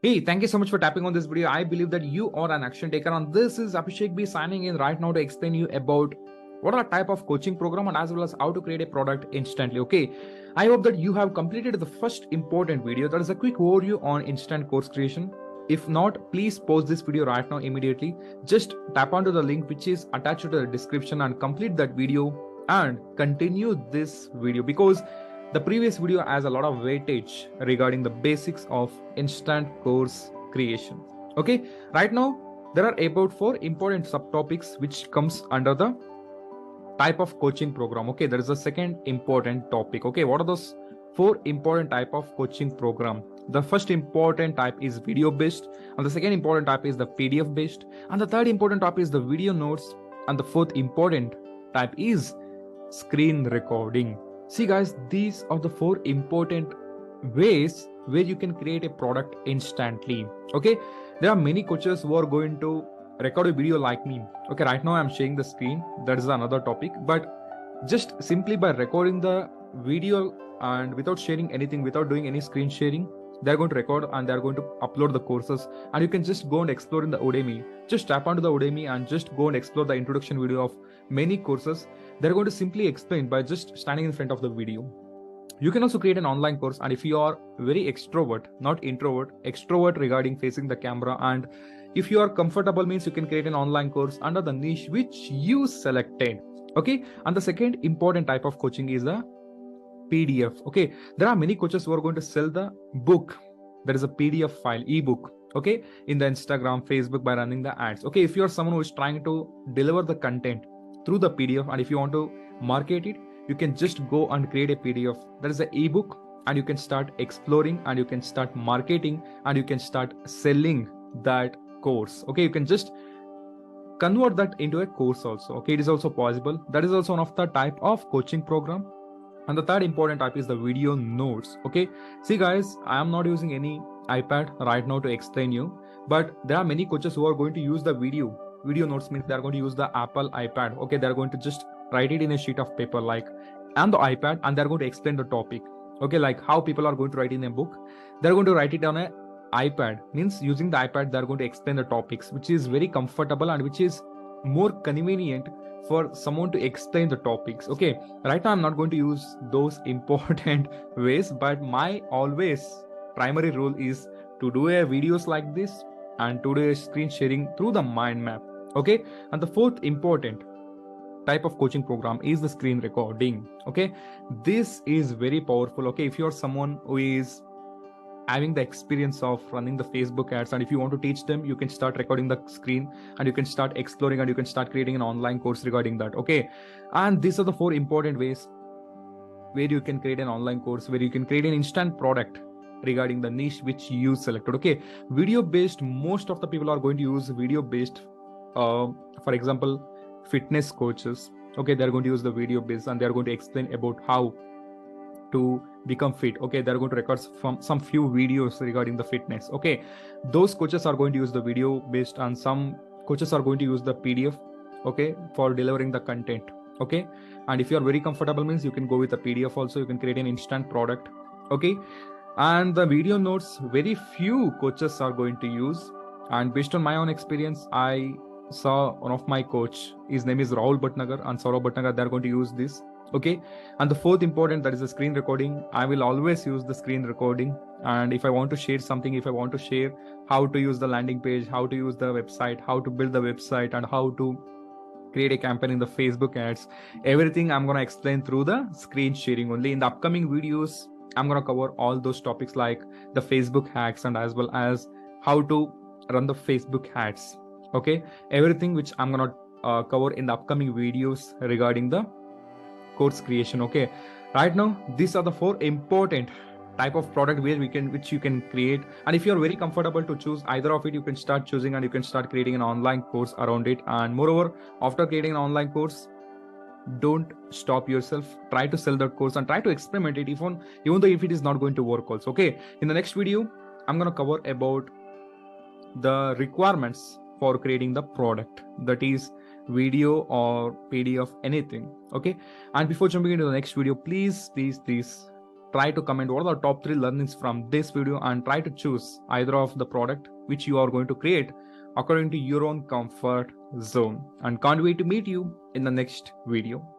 Hey, thank you so much for tapping on this video. I believe that you are an action taker, and this is Abhishek B signing in right now to explain you about what are type of coaching program and as well as how to create a product instantly. Okay, I hope that you have completed the first important video. That is a quick overview on instant course creation. If not, please pause this video right now immediately. Just tap onto the link which is attached to the description and complete that video and continue this video, because the previous video has a lot of weightage regarding the basics of instant course creation. Okay, right now there are about 4 important subtopics which comes under the type of coaching program. Okay, there is a second important topic. Okay, what are those 4 important type of coaching program? The first important type is video based, and the second important type is the PDF based, and the third important type is the video notes, and the fourth important type is screen recording. See guys, these are the 4 important ways where you can create a product instantly. Okay, there are many coaches who are going to record a video like me. Okay, right now I'm sharing the screen. That is another topic, but just simply by recording the video and without sharing anything, without doing any screen sharing, they're going to record and they're going to upload the courses, and you can just go and explore in the Udemy. Just tap onto the Udemy and just go and explore the introduction video of many courses. They're going to simply explain by just standing in front of the video. You can also create an online course, and if you are very extrovert, not introvert, extrovert regarding facing the camera, and if you are comfortable, means you can create an online course under the niche which you selected. Okay, and the second important type of coaching is the PDF. Okay, there are many coaches who are going to sell the book. There is a PDF file, ebook. Okay, in the Instagram, Facebook, by running the ads. Okay, if you are someone who is trying to deliver the content through the PDF, and if you want to market it, you can just go and create a PDF. That is an ebook, and you can start exploring, and you can start marketing, and you can start selling that course. Okay, you can just convert that into a course also. Okay, it is also possible. That is also one of the type of coaching program. And the third important type is the video notes. Okay, see guys, I am not using any iPad right now to explain you, but there are many coaches who are going to use the video notes, means they are going to use the Apple iPad. Okay, they are going to just write it in a sheet of paper like and the iPad, and they're going to explain the topic. Okay, like how people are going to write in a book, they're going to write it on a iPad, means using the iPad they're going to explain the topics, which is very comfortable and which is more convenient for someone to explain the topics. Okay, right now I'm not going to use those important ways, but my always primary rule is to do a videos like this and to do a screen sharing through the mind map. Okay, and the fourth important type of coaching program is the screen recording. Okay, this is very powerful. Okay, if you're someone who is having the experience of running the Facebook ads, and if you want to teach them, you can start recording the screen and you can start exploring and you can start creating an online course regarding that. Okay, and these are the 4 important ways where you can create an online course, where you can create an instant product regarding the niche which you selected. Okay, video based, most of the people are going to use video based. For example, fitness coaches. Okay, they're going to use the video based and they're going to explain about how to become fit. Okay, they're going to record from some few videos regarding the fitness. Okay, those coaches are going to use the video based, and some coaches are going to use the PDF, okay, for delivering the content. Okay, and if you are very comfortable, means you can go with the PDF also. You can create an instant product. Okay, and the video notes, very few coaches are going to use, and based on my own experience, I saw one of my coach, his name is Rahul Bhatnagar and Saurabh Bhatnagar, they're going to use this. Okay, and the fourth important, that is the screen recording. I will always use the screen recording, and if I want to share something, if I want to share how to use the landing page, how to use the website, how to build the website, and how to create a campaign in the Facebook ads, everything I'm going to explain through the screen sharing only. In the upcoming videos, I'm going to cover all those topics like the Facebook hacks and as well as how to run the Facebook ads. Okay, everything which I'm going to cover in the upcoming videos regarding the course creation. Okay, right now these are the 4 important type of product which you can create, and if you're very comfortable to choose either of it, you can start choosing and you can start creating an online course around it. And moreover, after creating an online course, don't stop yourself, try to sell that course and try to experiment it, even though if it is not going to work also. Okay, in the next video I'm going to cover about the requirements for creating the product, that is video or PDF, anything. Okay, and before jumping into the next video, please try to comment what are the top 3 learnings from this video, and try to choose either of the product which you are going to create according to your own comfort zone. And can't wait to meet you in the next video.